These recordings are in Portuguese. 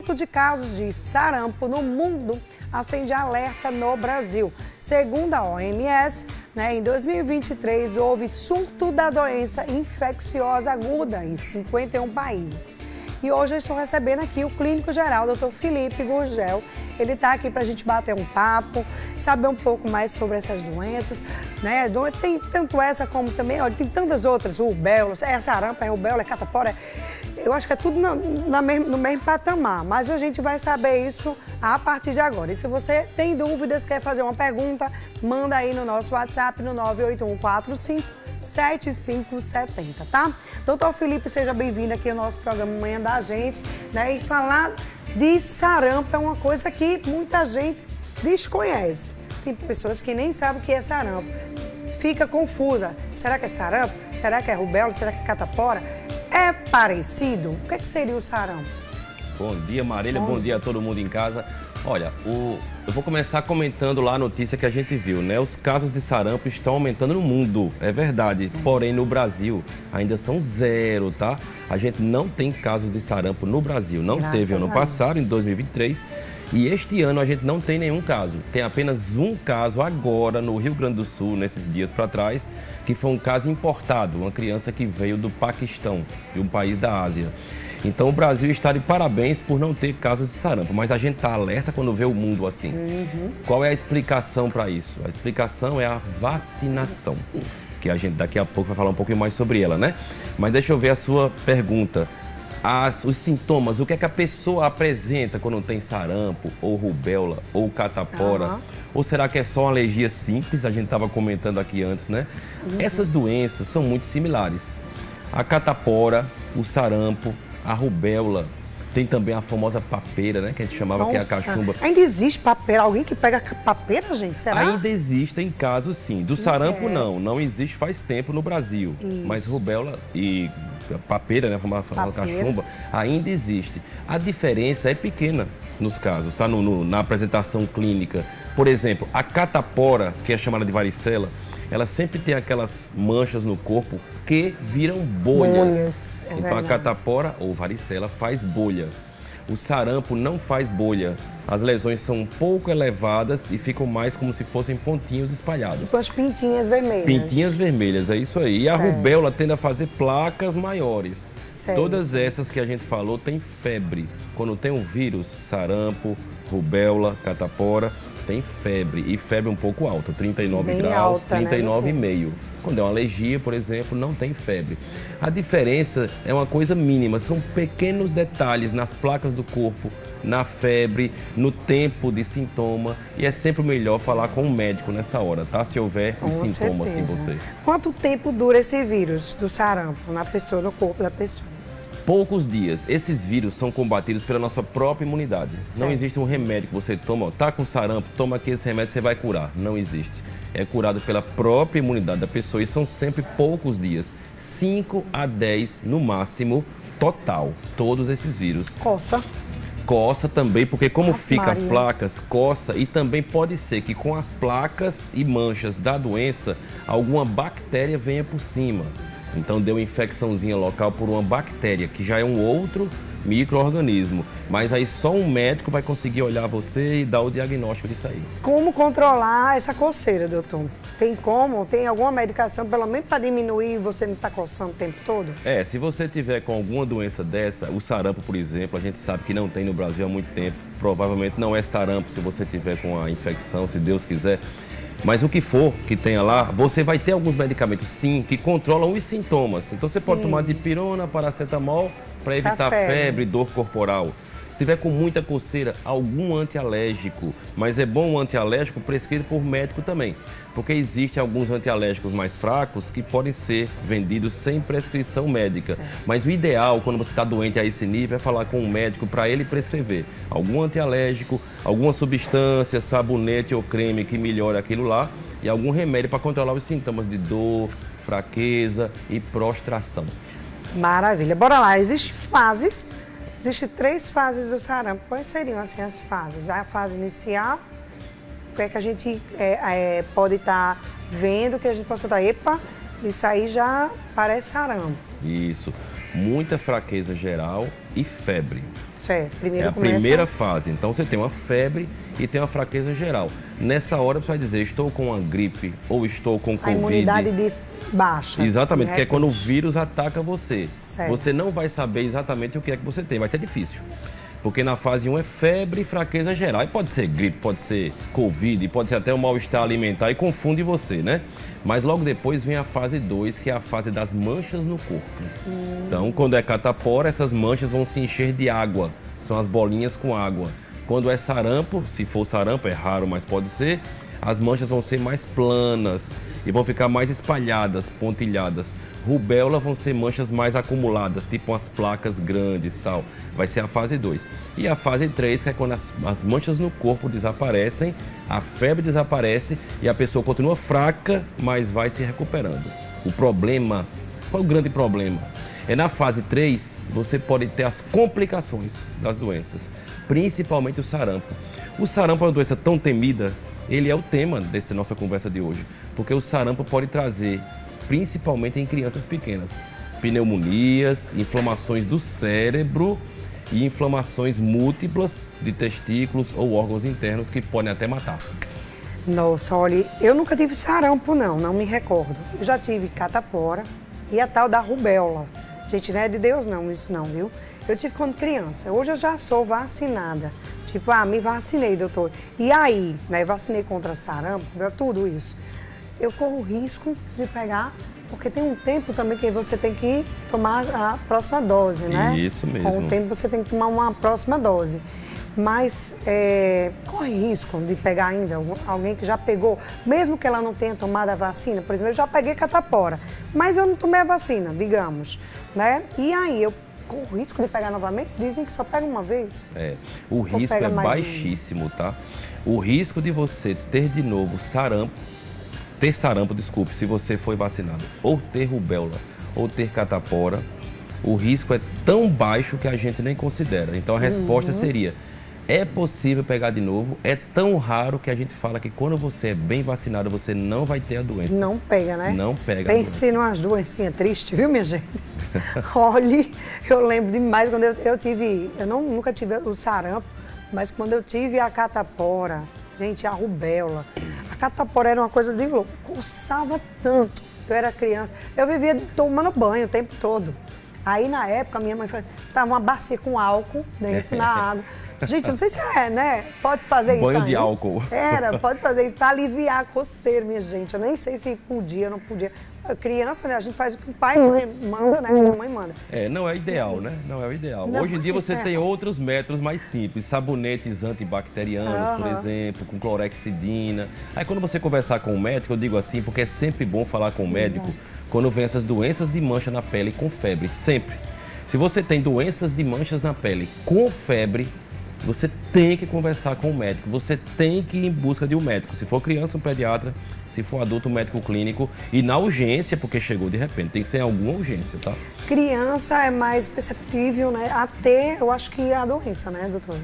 aumento de casos de sarampo no mundo acende alerta no Brasil. Segundo a OMS, em 2023 houve surto da doença infecciosa aguda em 51 países. E hoje eu estou recebendo aqui o clínico geral, Dr. Felipe Gurgel. Ele está aqui para a gente bater um papo, saber um pouco mais sobre essas doenças, Tem tanto essa como também, olha, tem tantas outras, rubéola, sarampo, rubéola, catapora. Eu acho que é tudo no mesmo patamar, mas a gente vai saber isso a partir de agora. E se você tem dúvidas, quer fazer uma pergunta, manda aí no nosso WhatsApp no 981457570, tá? Doutor Felipe, seja bem-vindo aqui ao nosso programa Manhã da Gente, E falar de sarampo é uma coisa que muita gente desconhece. Tem pessoas que nem sabem o que é sarampo. Fica confusa. Será que é sarampo? Será que é rubéola? Será que é catapora? É parecido? O que seria o sarampo? Bom dia, Marília. Bom dia a todo mundo em casa. Olha, eu vou começar comentando lá a notícia que a gente viu, Os casos de sarampo estão aumentando no mundo, é verdade. Porém, no Brasil ainda são 0, tá? A gente não tem casos de sarampo no Brasil. Não teve ano passado, em 2023. E este ano a gente não tem nenhum caso. Tem apenas um caso agora no Rio Grande do Sul, nesses dias para trás, que foi um caso importado, uma criança que veio do Paquistão, de um país da Ásia. Então o Brasil está de parabéns por não ter casos de sarampo, mas a gente está alerta quando vê o mundo assim. Qual é a explicação para isso? A explicação é a vacinação, que a gente daqui a pouco vai falar um pouquinho mais sobre ela, Mas deixa eu ver a sua pergunta. Os sintomas, o que é que a pessoa apresenta quando tem sarampo, ou rubéola, ou catapora? Ou será que é só uma alergia simples? A gente estava comentando aqui antes, Essas doenças são muito similares. A catapora, o sarampo, a rubéola, tem também a famosa papeira, que a gente chamava, que é a cachumba. Ainda existe papeira? Alguém que pega papeira, gente? Será? Ainda existem casos, sim. Do sarampo, não existe faz tempo no Brasil. Isso. Mas rubéola e papeira, a famosa cachumba, ainda existe. A diferença é pequena nos casos, tá? Na apresentação clínica. Por exemplo, a catapora, que é chamada de varicela, ela sempre tem aquelas manchas no corpo que viram bolhas. Então a catapora ou varicela faz bolha. O sarampo não faz bolha. As lesões são um pouco elevadas e ficam mais como se fossem pontinhos espalhados. Tipo as pintinhas vermelhas. Pintinhas vermelhas, é isso aí. E a rubéola tende a fazer placas maiores. Todas essas que a gente falou têm febre. Quando tem um vírus, sarampo, rubéola, catapora, tem febre. E febre um pouco alta, 39 graus, 39,5. Quando é uma alergia, por exemplo, não tem febre. A diferença é uma coisa mínima, são pequenos detalhes nas placas do corpo, na febre, no tempo de sintoma. E é sempre melhor falar com um médico nessa hora, tá? Se houver os sintomas em você. Quanto tempo dura esse vírus do sarampo na pessoa, no corpo da pessoa? Poucos dias. Esses vírus são combatidos pela nossa própria imunidade. Não existe um remédio que você toma, tá com sarampo, toma aqui esse remédio, você vai curar. Não existe. É curado pela própria imunidade da pessoa e são sempre poucos dias. 5 a 10 no máximo, total, todos esses vírus. Coça. Coça também, porque como fica as placas, coça, e também pode ser que com as placas e manchas da doença, alguma bactéria venha por cima. Então deu uma infecçãozinha local por uma bactéria, que já é um outro micro-organismo. Mas aí só um médico vai conseguir olhar você e dar o diagnóstico disso aí. Como controlar essa coceira, doutor? Tem como? Tem alguma medicação, pelo menos para diminuir e você não estar coçando o tempo todo? Se você tiver com alguma doença dessa, o sarampo, por exemplo, a gente sabe que não tem no Brasil há muito tempo. Provavelmente não é sarampo se você tiver com a infecção, se Deus quiser. Mas o que for que tenha lá, você vai ter alguns medicamentos, sim, que controlam os sintomas. Então você pode tomar dipirona, paracetamol, para evitar febre, dor corporal. Se tiver com muita coceira, algum antialérgico. Mas é bom o antialérgico prescrito por médico também. Porque existem alguns antialérgicos mais fracos que podem ser vendidos sem prescrição médica. Mas o ideal, quando você está doente a esse nível, é falar com um médico para ele prescrever algum antialérgico, alguma substância, sabonete ou creme que melhore aquilo lá e algum remédio para controlar os sintomas de dor, fraqueza e prostração. Maravilha. Bora lá. Existem 3 fases do sarampo. Quais seriam assim, as fases? A fase inicial, o que é que a gente pode estar vendo, que a gente possa estar, epa, isso aí já parece sarampo. Isso. Muita fraqueza geral e febre. Certo, É a primeira fase. Então você tem uma febre e tem uma fraqueza geral. Nessa hora você vai dizer, estou com uma gripe ou estou com Covid. A imunidade baixa. Exatamente, que é quando o vírus ataca você. Certo. Você não vai saber exatamente o que é que você tem, vai ser difícil. Porque na fase 1 é febre e fraqueza geral. E pode ser gripe, pode ser Covid, pode ser até um mal-estar alimentar e confunde você, né? Mas logo depois vem a fase 2, que é a fase das manchas no corpo. Então, quando é catapora, essas manchas vão se encher de água. São as bolinhas com água. Quando é sarampo, se for sarampo, é raro, mas pode ser, as manchas vão ser mais planas e vão ficar mais espalhadas, pontilhadas. Rubéola vão ser manchas mais acumuladas, tipo umas placas grandes e tal. Vai ser a fase 2. E a fase 3, que é quando as manchas no corpo desaparecem, a febre desaparece e a pessoa continua fraca, mas vai se recuperando. O problema, qual é o grande problema? É na fase 3, você pode ter as complicações das doenças, principalmente o sarampo. O sarampo é uma doença tão temida, ele é o tema dessa nossa conversa de hoje, porque o sarampo pode trazer, principalmente em crianças pequenas, pneumonias, inflamações do cérebro e inflamações múltiplas de testículos ou órgãos internos que podem até matar. Nossa, olha, eu nunca tive sarampo não me recordo. Eu já tive catapora e a tal da rubéola. Gente, não é de Deus não, isso não, viu? Eu tive quando criança, hoje eu já sou vacinada. Tipo, me vacinei, doutor. E aí, né, vacinei contra sarampo, tudo isso. Eu corro risco de pegar, porque tem um tempo também que você tem que tomar a próxima dose, né? Isso mesmo. Com o tempo você tem que tomar uma próxima dose. Mas corre risco de pegar ainda alguém que já pegou, mesmo que ela não tenha tomado a vacina. Por exemplo, eu já peguei catapora, mas eu não tomei a vacina, digamos, né? E aí, eu corro risco de pegar novamente? Dizem que só pega uma vez. O risco é baixíssimo, tá? O risco de você ter de novo sarampo, desculpe, se você foi vacinado, ou ter rubéola, ou ter catapora, o risco é tão baixo que a gente nem considera. Então a resposta seria, é possível pegar de novo, é tão raro que a gente fala que quando você é bem vacinado, você não vai ter a doença. Não pega, né? Não pega. Pense numas doencinhas tristes, viu, minha gente? Olhe, eu lembro demais quando eu tive, nunca tive o sarampo, mas quando eu tive a catapora, gente, a rubéola. A catapora era uma coisa de louco, coçava tanto. Eu era criança, eu vivia tomando banho o tempo todo. Aí na época minha mãe estava uma bacia com álcool dentro na água. Gente, não sei se né? Pode fazer isso. Banho de álcool. Pode fazer isso para aliviar a coceira, minha gente. Eu nem sei se podia ou não podia. Criança, né? A gente faz o que o pai manda, né? A mãe manda. Não é ideal, né? Não é o ideal. Não, hoje em dia você tem outros métodos mais simples. Sabonetes antibacterianos, por exemplo, com clorexidina. Aí quando você conversar com o médico, eu digo assim, porque é sempre bom falar com o médico quando vem essas doenças de mancha na pele com febre. Sempre. Se você tem doenças de manchas na pele com febre, você tem que conversar com o médico, você tem que ir em busca de um médico. Se for criança, um pediatra, se for adulto, um médico clínico. E na urgência, porque chegou de repente, tem que ser em alguma urgência, tá? Criança é mais perceptível, né? A ter, eu acho que a doença, né, doutor?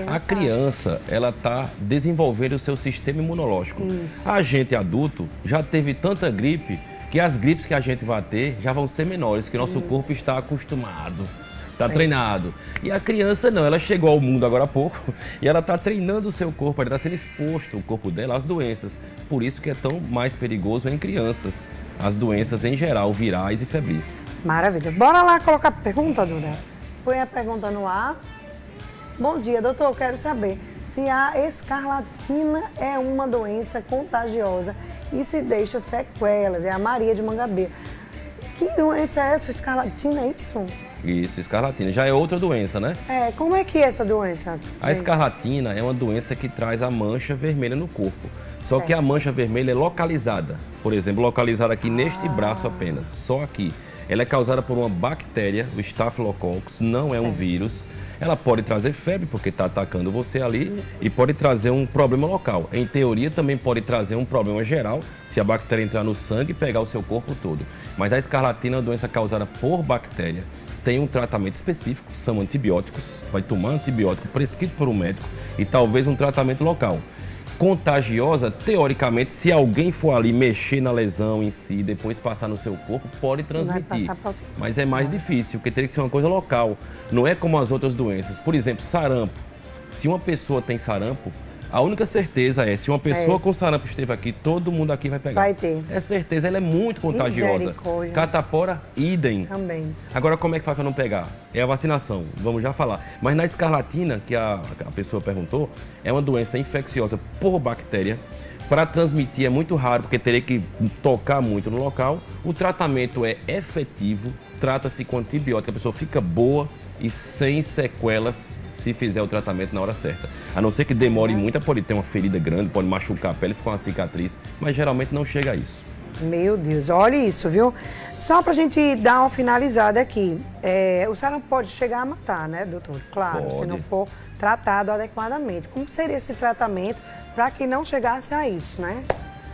A criança, ela tá desenvolvendo o seu sistema imunológico. Isso. A gente adulto já teve tanta gripe que as gripes que a gente vai ter já vão ser menores, que nosso corpo está acostumado. Está treinado. E a criança não, ela chegou ao mundo agora há pouco e ela está treinando o seu corpo, ela está sendo exposto, o corpo dela, às doenças. Por isso que é tão mais perigoso em crianças, as doenças em geral, virais e febris. Maravilha. Bora lá colocar a pergunta, Duda. Põe a pergunta no ar. Bom dia, doutor, eu quero saber se a escarlatina é uma doença contagiosa e se deixa sequelas. É a Maria de Mangabeira. Que doença é essa, escarlatina, é isso? Isso, escarlatina. Já é outra doença, né? Como é que é essa doença? A escarlatina é uma doença que traz a mancha vermelha no corpo. Só que a mancha vermelha é localizada. Por exemplo, localizada aqui neste braço apenas, só aqui. Ela é causada por uma bactéria, o Staphylococcus, não é um vírus. Ela pode trazer febre, porque está atacando você ali, e pode trazer um problema local. Em teoria, também pode trazer um problema geral, se a bactéria entrar no sangue e pegar o seu corpo todo. Mas a escarlatina é uma doença causada por bactéria. Tem um tratamento específico, são antibióticos, vai tomar antibiótico prescrito por um médico e talvez um tratamento local. contagiosa, teoricamente, se alguém for ali mexer na lesão em si, depois passar no seu corpo, pode transmitir. Mas é mais difícil, porque teria que ser uma coisa local. Não é como as outras doenças. Por exemplo, sarampo. Se uma pessoa tem sarampo, a única certeza é, se uma pessoa com sarampo esteve aqui, todo mundo aqui vai pegar. Vai ter. É certeza, ela é muito contagiosa. Catapora, idem. Também. Agora, como é que faz para não pegar? É a vacinação, vamos já falar. Mas na escarlatina, que a pessoa perguntou, é uma doença infecciosa por bactéria. Para transmitir é muito raro, porque teria que tocar muito no local. O tratamento é efetivo, trata-se com antibiótico, a pessoa fica boa e sem sequelas se fizer o tratamento na hora certa. A não ser que demore muito, pode ter uma ferida grande, pode machucar a pele, ficar uma cicatriz, mas geralmente não chega a isso. Meu Deus, olha isso, viu? Só pra gente dar uma finalizada aqui, o sarampo pode chegar a matar, né, doutor? Claro, pode. Se não for tratado adequadamente. Como seria esse tratamento para que não chegasse a isso, né?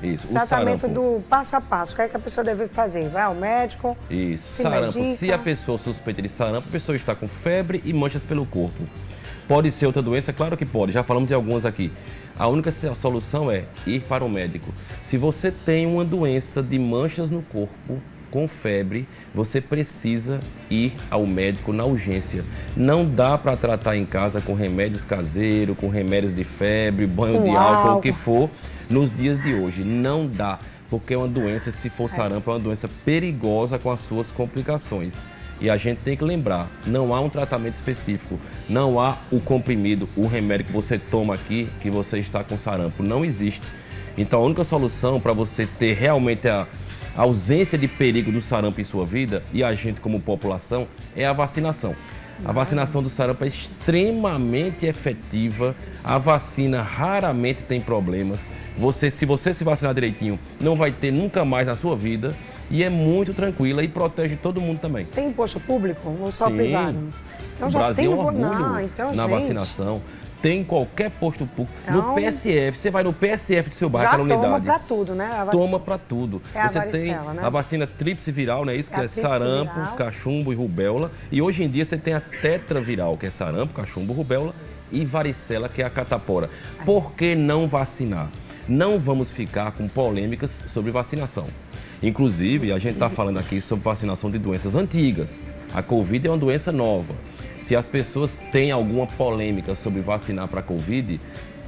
Isso, o tratamento sarampo, do passo a passo, o que é que a pessoa deve fazer? Vai ao médico? Isso, se sarampo. medica. Se a pessoa suspeita de sarampo, a pessoa está com febre e manchas pelo corpo. Pode ser outra doença? Claro que pode, já falamos de algumas aqui. A única solução é ir para o médico. Se você tem uma doença de manchas no corpo, com febre, você precisa ir ao médico na urgência. Não dá para tratar em casa com remédios caseiros, com remédios de febre, banho de álcool, o que for, nos dias de hoje. Não dá, porque é uma doença, se for sarampo, é uma doença perigosa com as suas complicações. E a gente tem que lembrar, não há um tratamento específico, não há o comprimido, o remédio que você toma aqui, que você está com sarampo. Não existe. Então a única solução para você ter realmente a ausência de perigo do sarampo em sua vida, e a gente como população, é a vacinação. A vacinação do sarampo é extremamente efetiva, a vacina raramente tem problemas. Se você se vacinar direitinho, não vai ter nunca mais na sua vida. E é muito tranquila e protege todo mundo também. Tem posto público ou só privado? Então o Brasil é um orgulho na vacinação. Tem qualquer posto público. Então, no PSF, você vai no PSF do seu bairro, na unidade. Toma pra tudo, né? Toma pra tudo. É você tem né? a vacina tríplice viral, né? Isso que é sarampo, cachumbo e rubéola. E hoje em dia você tem a tetraviral, que é sarampo, cachumbo, rubéola e varicela, que é a catapora. Por que não vacinar? Não vamos ficar com polêmicas sobre vacinação. Inclusive, a gente está falando aqui sobre vacinação de doenças antigas. A Covid é uma doença nova. Se as pessoas têm alguma polêmica sobre vacinar para a Covid,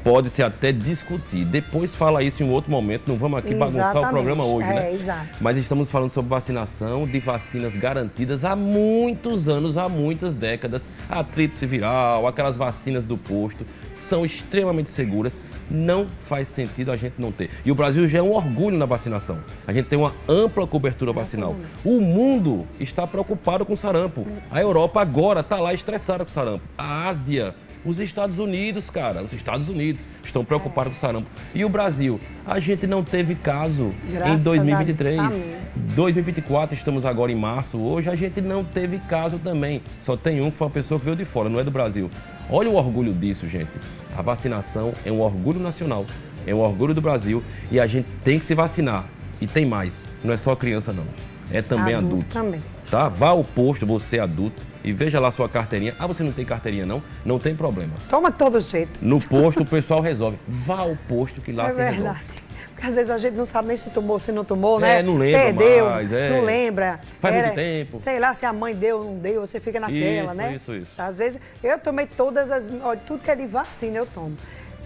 pode-se até discutir. Depois fala isso em um outro momento, não vamos aqui bagunçar o programa hoje, né? Exato. Mas estamos falando sobre vacinação de vacinas garantidas há muitos anos, há muitas décadas. A tríplice viral, aquelas vacinas do posto, são extremamente seguras. Não faz sentido a gente não ter. E o Brasil já é um orgulho na vacinação. A gente tem uma ampla cobertura vacinal. O mundo está preocupado com sarampo. A Europa agora está lá estressada com sarampo. A Ásia, os Estados Unidos, cara, os Estados Unidos estão preocupados com sarampo. E o Brasil? A gente não teve caso em 2023. 2024, estamos agora em março. Hoje a gente não teve caso também. Só tem um que foi uma pessoa que veio de fora, não é do Brasil. Olha o orgulho disso, gente. A vacinação é um orgulho nacional, é um orgulho do Brasil e a gente tem que se vacinar. E tem mais, não é só criança não, é também adulto. Também. Tá? Vá ao posto, você adulto, e veja lá sua carteirinha. Ah, você não tem carteirinha não? Não tem problema. Toma todo jeito. No posto o pessoal resolve. Vá ao posto que lá se resolve. Porque às vezes a gente não sabe nem se tomou, se não tomou, né? Não lembra Perdeu, mais, não lembra. Faz muito tempo. Sei lá se a mãe deu ou não deu, você fica naquela, né? Isso. Às vezes, eu tomei todas as... Olha, tudo que é de vacina eu tomo.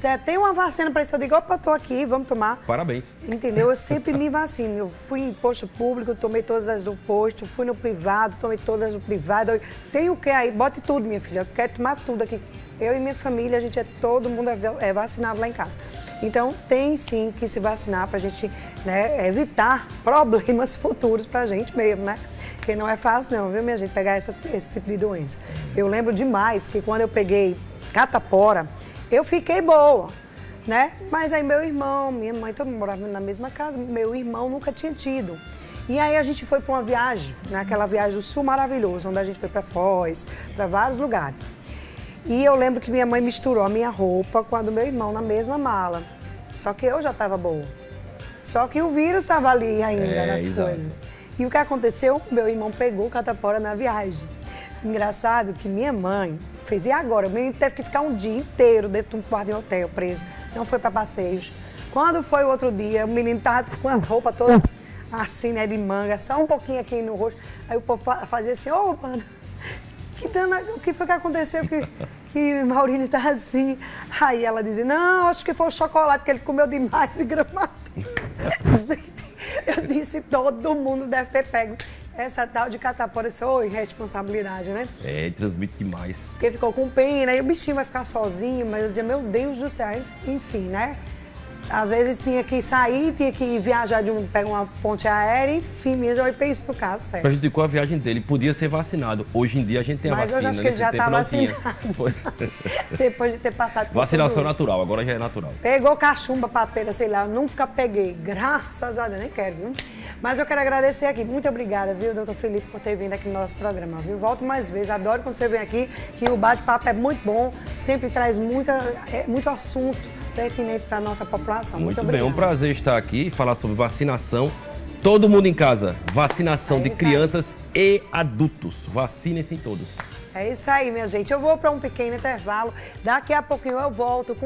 Se tem uma vacina para isso, eu digo, opa, estou aqui, vamos tomar. Parabéns. Entendeu? Eu sempre me vacino. Eu fui em posto público, tomei todas as do posto, fui no privado, tomei todas do privado. Tem o que aí? Bote tudo, minha filha. Eu quero tomar tudo aqui. Eu e minha família, a gente todo mundo é vacinado lá em casa. Então, tem sim que se vacinar para a gente, né, evitar problemas futuros para a gente mesmo, né? Porque não é fácil não, viu, minha gente, pegar esse tipo de doença. Eu lembro demais que quando eu peguei catapora, eu fiquei boa, né? Mas aí meu irmão, minha mãe, todo mundo morava na mesma casa, meu irmão nunca tinha tido. E aí a gente foi para uma viagem, naquela viagem do Sul maravilhoso, onde a gente foi para Foz, para vários lugares. E eu lembro que minha mãe misturou a minha roupa com a do meu irmão na mesma mala. Só que eu já estava boa. Só que o vírus estava ali ainda nas coisas. E o que aconteceu? Meu irmão pegou catapora na viagem. Engraçado que minha mãe fez, e agora? O menino teve que ficar um dia inteiro dentro de um quarto de hotel preso. não foi para passeios. Quando foi o outro dia, o menino tava com a roupa toda assim, né, de manga, só um pouquinho aqui no rosto. Aí o povo fazia assim, ô, mano, o que foi que aconteceu que Maurílio tá assim? Aí ela dizia, não, acho que foi o chocolate que ele comeu demais de Gramado. Gente, eu disse, todo mundo deve ter pego essa tal de catapora, isso é irresponsabilidade, né? É, transmite demais. Porque ficou com pena, aí o bichinho vai ficar sozinho, mas eu dizia, meu Deus do céu, enfim, né? Às vezes tinha que sair, tinha que viajar pegar uma ponte aérea, enfim, mesmo eu penso no caso, certo? Prejudicou a viagem dele, podia ser vacinado. Hoje em dia a gente tem a vacina. Mas eu acho que ele já está vacinado. Depois de ter passado por vacinação natural, agora já é natural. Pegou cachumba, papeira, sei lá, eu nunca peguei. Graças a Deus, nem quero, viu? Mas eu quero agradecer aqui, muito obrigada, viu, doutor Felipe, por ter vindo aqui no nosso programa, viu? Volto mais vezes, adoro quando você vem aqui, que o bate-papo é muito bom, sempre traz muito assunto pertinente para a nossa população. Muito bem, é um prazer estar aqui e falar sobre vacinação. Todo mundo em casa, vacinação de crianças e adultos. Vacinem-se todos. É isso aí, minha gente. Eu vou para um pequeno intervalo. Daqui a pouquinho eu volto com